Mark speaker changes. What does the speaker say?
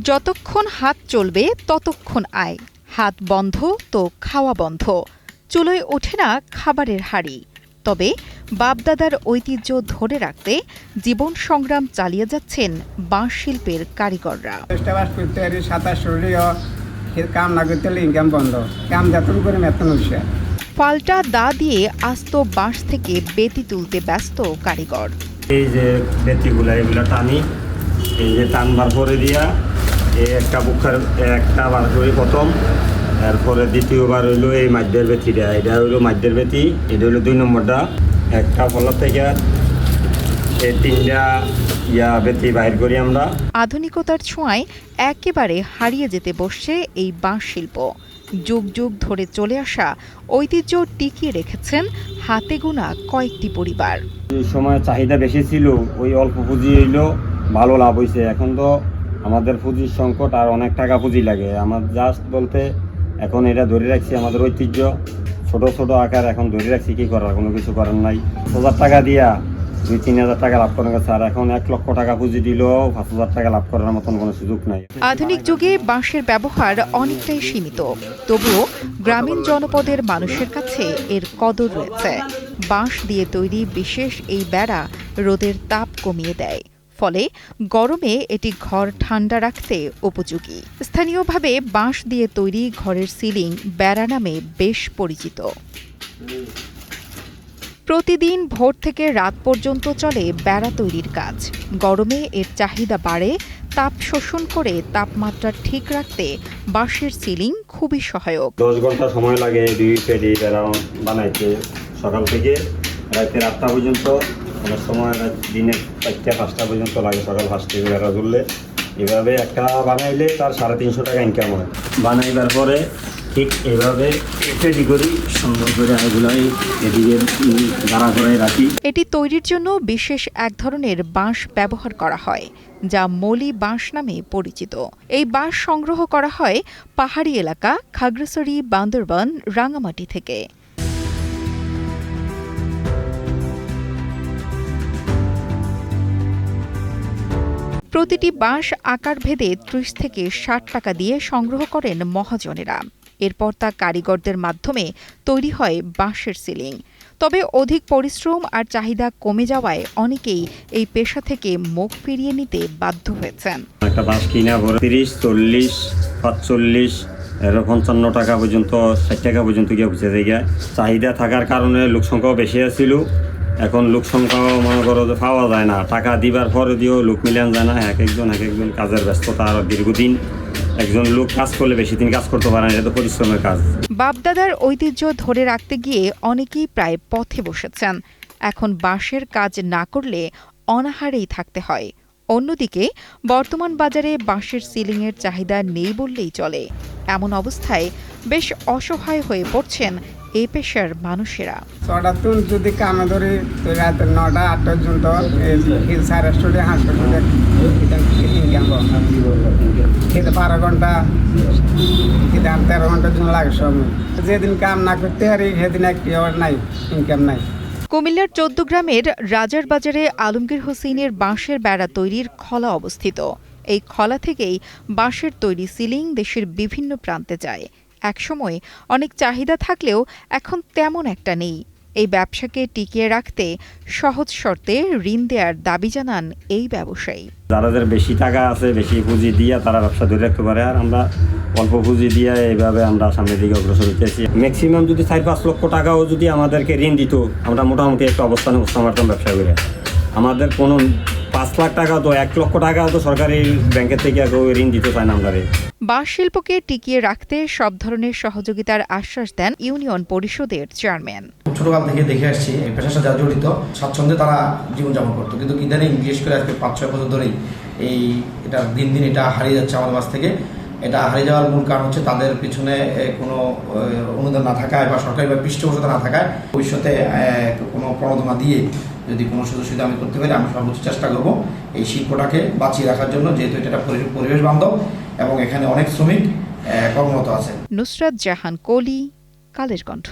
Speaker 1: যতক্ষণ হাত চলবে ততক্ষণ আয়, হাত বন্ধ তো খাওয়া বন্ধ। চুলোয় ওঠে না খাবারের হাড়ি। তবে বাপদাদার ঐতিহ্য ধরে রাখতে জীবন সংগ্রাম চালিয়ে যাচ্ছেন বাঁশ শিল্পের কারিগররা। পাল্টা দা দিয়ে আস্ত বাঁশ থেকে বেতি তুলতে ব্যস্ত কারিগর।
Speaker 2: এই যে বেতিগুলা এগুলা টানি, এই যে টানবার পরে দিয়া একটা বুখার একটা বার করি প্রথম, তারপরে দ্বিতীয়বার হইলো এই মাধ্যের বেতিটা, এটা হইলো মাধ্যের বেতি, এটা হইলো 2 নম্বরটা। একটা ফলার থেকে এই 3টা বেতি বাইর করি আমরা।
Speaker 1: আধুনিকতার ছোঁয়ায় একেবারে হারিয়ে যেতে বসছে এই বাঁশ শিল্প। যুগ যুগ ধরে চলে আসা ঐতিহ্য টিকিয়ে রেখেছেন হাতে গোনা কয়েকটি পরিবার।
Speaker 2: এই সময় চাহিদা বেশি ছিল, ওই অল্প পুঁজি হইলো ভালো লাভ হয়েছে। এখন তো আমাদের পুঁজির সংকট, আর অনেক টাকা পুঁজি লাগে। আমার জাস্ট বলতে এখন এটা ধরে রাখছি, আমাদের ঐতিহ্য ছোট ছোট আকার এখন ধরে রাখছি, কি করার, কোনো কিছু করার নাই। 5,000 টাকা দিয়া 2-3,000 টাকা লাভ করার গেছে, আর এখন 1 লক্ষ টাকা পুঁজি দিলেও 5,000 টাকা লাভ করার মতন কোনো সুযোগ নাই।
Speaker 1: আধুনিক যুগে বাঁশের ব্যবহার অনেকটাই সীমিত, তবুও গ্রামীণ জনপদের মানুষের কাছে এর কদর রয়েছে। বাঁশ দিয়ে তৈরি বিশেষ এই বেড়া রোদের তাপ কমিয়ে দেয়, ফলে গরমে এটি ঘর ঠান্ডা রাখতে উপযোগী। স্থানীয়ভাবে বাঁশ দিয়ে তৈরি ঘরের সিলিং বেড়া নামে বেশ পরিচিত। প্রতিদিন ভোর থেকে রাত পর্যন্ত চলে বেড়া তৈরির কাজ। গরমে এর চাহিদা বাড়ে, তাপ শোষণ করে তাপমাত্রা ঠিক রাখতে বাঁশের সিলিং খুবই সহায়ক।
Speaker 2: 10 ঘন্টা সময় লাগে 2 পেডি বেড়া বানাইতে, সকাল থেকে রাতে 8টা পর্যন্ত। অনেক সময় দিনে 4টা-5টা পর্যন্ত লাগে, সকাল 5টা থেকে বেড়া তুললে। এভাবে একটা বানাইলে তার 350 টাকা ইনকাম হয়। বানাইবার পরে ঠিক এইভাবে রেডি করি, সুন্দর করে এগুলাই এদিকে গাড়া করে রাখি।
Speaker 1: এটি তৈরির জন্য বিশেষ এক ধরনের বাঁশ ব্যবহার করা হয়, যা মলি বাঁশ নামে পরিচিত। এই বাঁশ সংগ্রহ করা হয় পাহাড়ি এলাকা খাগড়াছড়ি, বান্দরবান, রাঙামাটি থেকে। প্রতিটি বাঁশ আকার ভেদে 30 থেকে 60 টাকা দিয়ে সংগ্রহ করেন মহাজনেরা। এরপর তা কারিগরদের মাধ্যমে তৈরি হয় বাঁশের সিলিং। তবে অধিক পরিশ্রম আর চাহিদা কমে যাওয়ায় অনেকেই এই পেশা থেকে মুখ ফিরিয়ে নিতে বাধ্য হয়েছেন।
Speaker 2: একটা বাঁশ কিনা 30, 40, 45, 55 টাকা পর্যন্ত, 60 টাকা পর্যন্ত গিয়ে পৌঁছে যায়। চাহিদা থাকার কারণে লোক সংখ্যাও বেশি আছিল। এখন লোক সংখ্যাও মনে করো যে পাওয়া যায় না, টাকা দিবার পরে দিয়েও লোক মিলান যায় না। এক একজন কাজের ব্যস্ততা, আর দীর্ঘদিন একজন লোক কাজ করলে বেশি দিন কাজ করতে পারে না, এটা তো পরিশ্রমের কাজ।
Speaker 1: বাপদাদার ঐতিহ্য ধরে রাখতে গিয়ে অনেকেই প্রায় পথে বসেছেন। এখন বাঁশের কাজ না করলে অনাহারেই থাকতে হয়। অন্যদিকে বর্তমান বাজারে বাঁশের সিলিংয়ের চাহিদা নেই বললেই চলে। এমন অবস্থায় বেশ অসহায় হয়ে পড়ছেন এই পেশার মানুষেরা।
Speaker 3: যদি কামে ধরি রাত 9টা-8টা পর্যন্ত 12:30 হাসপাতালে ইনকাম খেতে 12 ঘন্টা, খেতে 13 ঘন্টার জন্য লাগে সময়। যেদিন কাম না করতে পারি সেদিন একটি নাই, ইনকাম নাই।
Speaker 1: কুমিল্লার 14 গ্রামের রাজার বাজারে আলমগীর হোসেনের বাঁশের বেড়া তৈরির খলা অবস্থিত। এই খলা থেকেই বাঁশের তৈরি সিলিং দেশের বিভিন্ন প্রান্তে যায়। একসময় অনেক চাহিদা থাকলেও এখন তেমন একটা নেই। এই ব্যবসাকে টিকিয়ে রাখতে সহজ শর্তে ঋণ দেওয়ার দাবি জানান এই ব্যবসায়ী।
Speaker 2: যাদের বেশি টাকা আছে, বেশি পুঁজি দিয়ে তারা ব্যবসা ধরে রাখতে পারে, আর আমরা অল্প পুঁজি দিয়ে এইভাবে আমরা সামনের দিকে অগ্রসর হইতেছি। ম্যাক্সিমাম যদি 4-5 লক্ষ টাকাও যদি আমাদেরকে ঋণ দিত, আমরা মোটামুটি একটা অবস্থানে বুঝতে পারতাম ব্যবসা করে। আমাদের কোনো 5 লাখ টাকা তো 1 লক্ষ টাকাও তো সরকারি ব্যাংকের থেকে ঋণ দিতে চায় না আমরা।
Speaker 1: বাঁশ শিল্পকে টিকিয়ে রাখতে সব ধরনের সহযোগিতার আশ্বাস দেন ইউনিয়ন পরিষদের চেয়ারম্যান।
Speaker 4: ছোটকাল থেকে দেখে আসছি এই পেশার সাথে যারা জড়িত, স্বাচ্ছন্দ্যে তারা জীবনযাপন করতো, কিন্তু ইদানিং বিশেষ করে আজকে 5-6 বছর ধরেই এটা দিন দিন এটা হারিয়ে যাচ্ছে আমাদের মাঝ থেকে। এটা হারিয়ে যাওয়ার মূল কারণ হচ্ছে তাদের পিছনে কোনো অনুদান না থাকায় বা সরকারি বা পৃষ্ঠপোষকতা না থাকায়। ভবিষ্যতে কোনো প্রণোদনা দিয়ে যদি কোনো সুযোগ সুবিধা আমি করতে পারি, আমি সর্বোচ্চ চেষ্টা করব এই শিল্পটাকে বাঁচিয়ে রাখার জন্য, যেহেতু এটা পরিবেশ বান্ধব এবং এখানে অনেক শ্রমিক কর্মরত আছে।
Speaker 1: নুসরাত জাহান কলি, কালের কণ্ঠ।